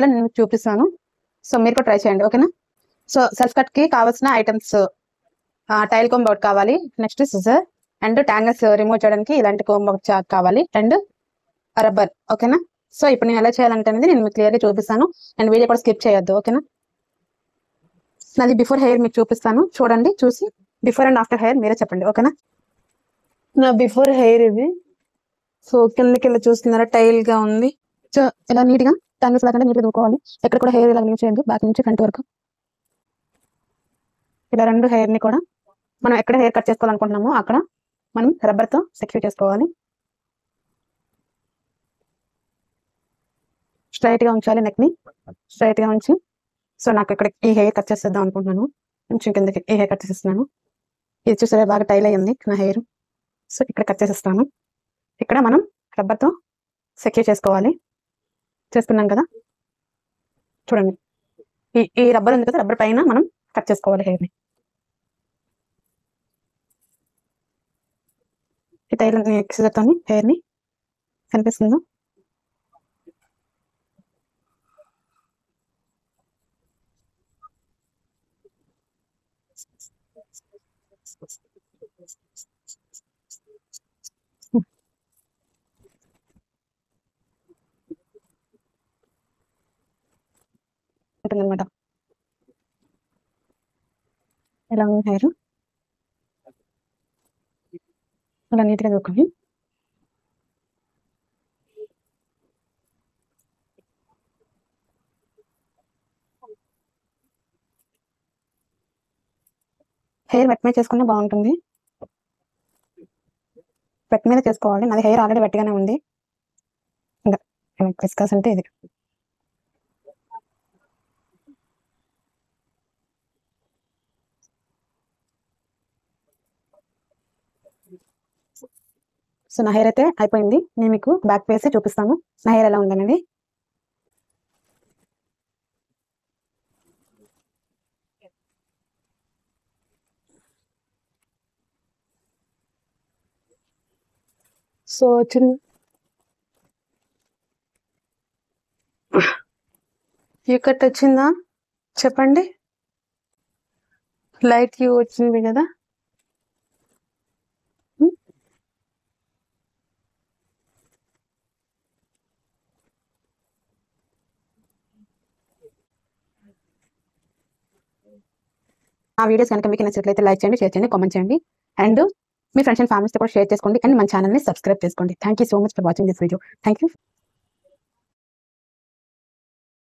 ఇలా నేను చూపిస్తాను. సో మీరు కూడా ట్రై చేయండి, ఓకేనా. సో సెల్ఫ్ కట్కి కావాల్సిన ఐటమ్స్, టైల్ కోంబ్ ఒకటి కావాలి, నెక్స్ట్ సిజర్ అండ్ ట్యాంగల్స్ రిమూవ్ చేయడానికి ఇలాంటి కోంబ్ ఒకటి కావాలి, అండ్ రబ్బర్, ఓకేనా. సో ఇప్పుడు నేను ఎలా చేయాలంటే అనేది నేను మీకు క్లియర్గా చూపిస్తాను, అండ్ వీడియో కూడా స్కిప్ చేయొద్దు, ఓకేనా. నాది బిఫోర్ హెయిర్ మీకు చూపిస్తాను, చూడండి, చూసి బిఫోర్ అండ్ ఆఫ్టర్ హెయిర్ మీరే చెప్పండి, ఓకేనా. నా బిఫోర్ హెయిర్ ఇది. సో కిందకి ఇలా చూస్తున్నారా, టైల్ గా ఉంది. సో ఇలా నీట్గా ట్యాంగిల్స్ లాగా నీట్గా దూకోవాలి. ఎక్కడ కూడా హెయిర్ ఇలా లీవ్ చేయండి, బ్యాక్ నుంచి ఫ్రంట్ వరకు. ఇలా రెండు హెయిర్ని కూడా మనం ఎక్కడ హెయిర్ కట్ చేసుకోవాలనుకుంటున్నామో అక్కడ మనం రబ్బర్తో సెక్యూర్ చేసుకోవాలి. స్ట్రైట్గా ఉంచాలి, నెక్ని స్ట్రైట్గా ఉంచి. సో నాకు ఇక్కడ ఈ హెయిర్ కట్ చేసేద్దాం అనుకుంటున్నాను, కొంచెం కిందకి ఈ హెయిర్ కట్ చేసేస్తున్నాను. ఇది చూసారా బాగా టైల్ అయ్యింది నా హెయిర్. సో ఇక్కడ కట్ చేసేస్తాను. ఇక్కడ మనం రబ్బర్తో సెక్యూర్ చేసుకోవాలి. చేసుకున్నాం కదా, చూడండి ఈ రబ్బర్ ఉంది కదా, రబ్బర్ పైన మనం కట్ చేసుకోవాలి హెయిర్ని. ఈ టైల్ సిజర్తో హెయిర్ని కనిపిస్తుందో ఉంటుందన్నమాట. ఇలా ఉంది హెయిర్, అలా నీట్గా దూకొని హెయిర్ వెట్ మీద చేసుకున్నా బాగుంటుంది. వెట్ మీద చేసుకోవాలి, నాది హెయిర్ ఆల్రెడీ వెట్గానే ఉంది. ఇంకా డిస్కస్ అంటే ఇది. సో నా హెయిర్ అయితే అయిపోయింది. నేను మీకు బ్యాక్ వేసి చూపిస్తాను నా హెయిర్ ఎలా ఉందనేది. సో చిన్న యూ కట్ వచ్చిందా చెప్పండి. లైట్ యూ వచ్చింది కదా. ఆ వీడియోస్ కనుక మీకు నచ్చినట్లయితే లైక్ చేయండి, షేర్ చేయండి, కామెంట్ చేయండి, అండ్ మీ ఫ్రెండ్స్ అండ్ ఫ్యామిలీస్తో కూడా షేర్ చేసుకోండి, అండ్ మన ఛానల్ని సబ్స్క్రైబ్ చేసుకోండి. Thank you so much for watching this video. Thank you.